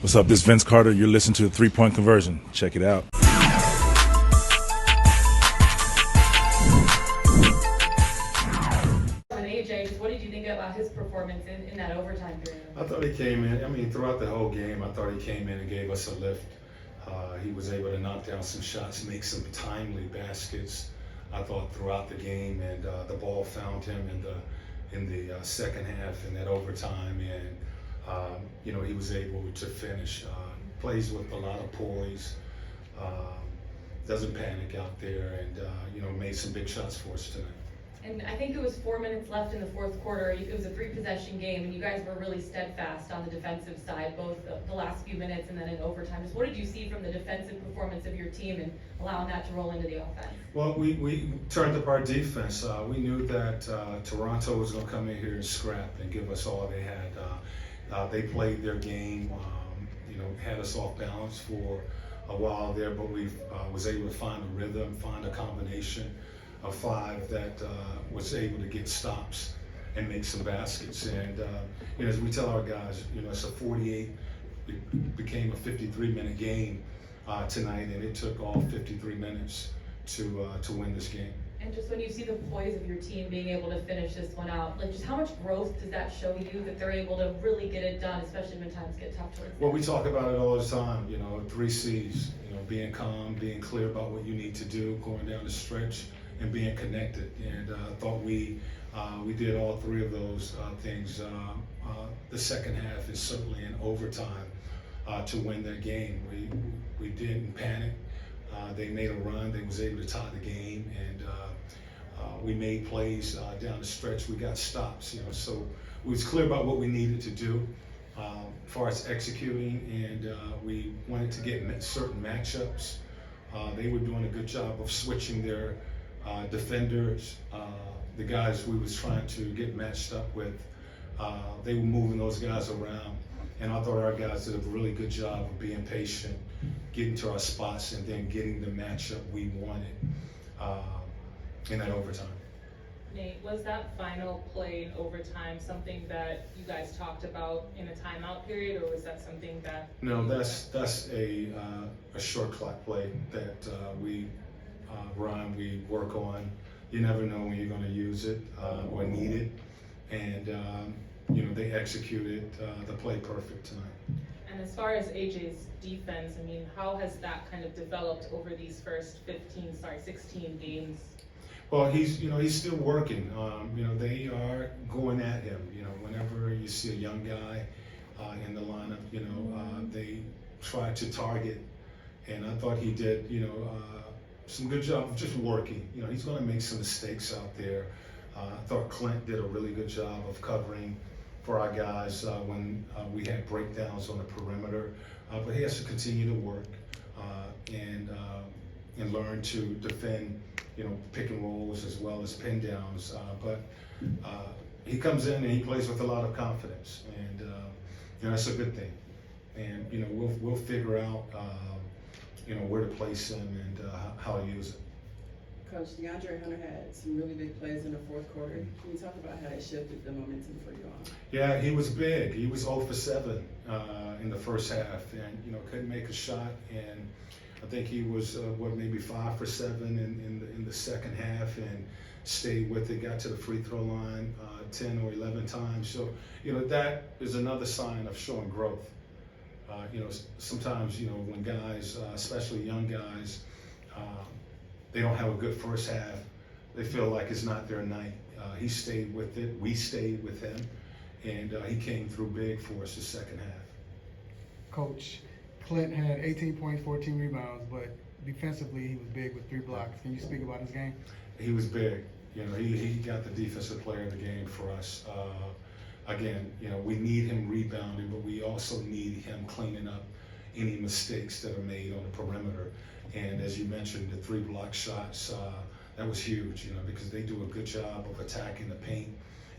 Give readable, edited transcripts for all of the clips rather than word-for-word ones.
What's up? This is Vince Carter. You're listening to the 3-Point Conversion. Check it out. And AJ, what did you think about his performance in that overtime period? I thought he came in, throughout the whole game, I thought he came in and gave us a lift. He was able to knock down some shots, make some timely baskets, I thought, throughout the game, and the ball found him in the second half in that overtime, and he was able to finish. Plays with a lot of poise, doesn't panic out there, and made some big shots for us tonight. And I think it was 4 minutes left in the fourth quarter. It was a 3-possession game, and you guys were really steadfast on the defensive side, both the last few minutes and then in overtime. Just what did you see from the defensive performance of your team and allowing that to roll into the offense? Well, we turned up our defense. We knew that Toronto was going to come in here and scrap and give us all they had. They played their game, had us off balance for a while there, but we was able to find a rhythm, find a combination of five that was able to get stops and make some baskets. And as we tell our guys, it's a 48, it became a 53-minute game tonight, and it took all 53 minutes to win this game. And just when you see the poise of your team being able to finish this one out, like just how much growth does that show you that they're able to really get it done, especially when times get tough towards them? Well, we talk about it all the time, 3 C's, being calm, being clear about what you need to do, going down the stretch, and being connected. And I thought we did all 3 of those things. The second half is certainly in overtime to win that game. We didn't panic. They made a run. They was able to tie the game, and we made plays down the stretch. We got stops, so we was clear about what we needed to do as far as executing, and we wanted to get certain matchups. They were doing a good job of switching their defenders, the guys we was trying to get matched up with. They were moving those guys around, and I thought our guys did a really good job of being patient, getting to our spots, and then getting the matchup we wanted in that overtime. Nate, was that final play in overtime something that you guys talked about in a timeout period, or was that something that? No, that's a short clock play that we run, we work on. You never know when you're going to use it or need it, and they executed the play perfect tonight. And as far as AJ's defense, how has that kind of developed over these first 16 games? Well, he's still working. They are going at him. Whenever you see a young guy in the lineup, they try to target, and I thought he did, some good job of just working. He's going to make some mistakes out there. I thought Clint did a really good job of covering for our guys when we had breakdowns on the perimeter, but he has to continue to work and learn to defend, pick and rolls as well as pin downs. But he comes in and he plays with a lot of confidence, and that's a good thing. And we'll figure out where to place him and how to use it. Coach, DeAndre Hunter had some really big plays in the fourth quarter. Can you talk about how that shifted the momentum for you all? Yeah, he was big. He was 0 for 7 in the first half, and couldn't make a shot. And I think he was maybe 5 for 7 in the second half, and stayed with it. Got to the free throw line 10 or 11 times. So that is another sign of showing growth. Sometimes when guys, especially young guys, they don't have a good first half, they feel like it's not their night. He stayed with it. We stayed with him, and he came through big for us the second half. Coach, Clint had 18 points, 14 rebounds, but defensively he was big with 3 blocks. Can you speak about his game? He was big. He got the defensive player of the game for us. Again, we need him rebounding, but we also need him cleaning up any mistakes that are made on the perimeter. And as you mentioned, the 3 block shots, that was huge, because they do a good job of attacking the paint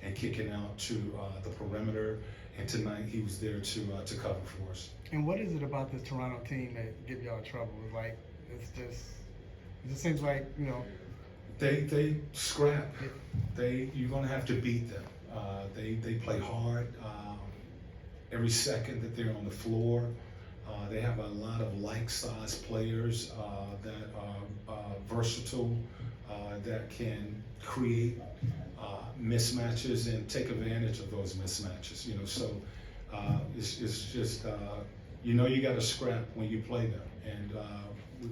and kicking out to the perimeter. And tonight he was there to cover for us. And what is it about this Toronto team that give y'all trouble? Like, it just seems like, They scrap. You're going to have to beat them. They play hard. Every second that they're on the floor, They have a lot of like-sized players that are versatile, that can create mismatches and take advantage of those mismatches. You know, so it's just you know you got to scrap when you play them, and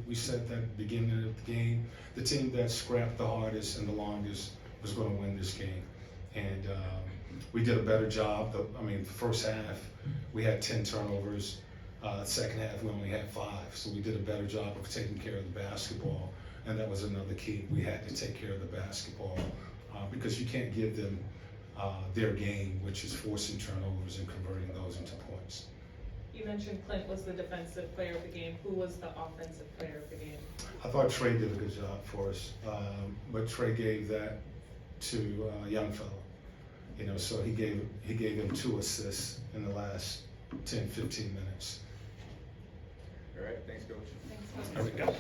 we said that at the beginning of the game. The team that scrapped the hardest and the longest was going to win this game, and we did a better job. The first half we had 10 turnovers. Second half we only had 5, so we did a better job of taking care of the basketball, and that was another key. We had to take care of the basketball because you can't give them their game, which is forcing turnovers and converting those into points. You mentioned Clint was the defensive player of the game. Who was the offensive player of the game? I thought Trey did a good job for us, but Trey gave that to a young fellow. You know, so he gave him 2 assists in the last 10, 15 minutes. All right, thanks, Coach. Thanks, Coach. There we go.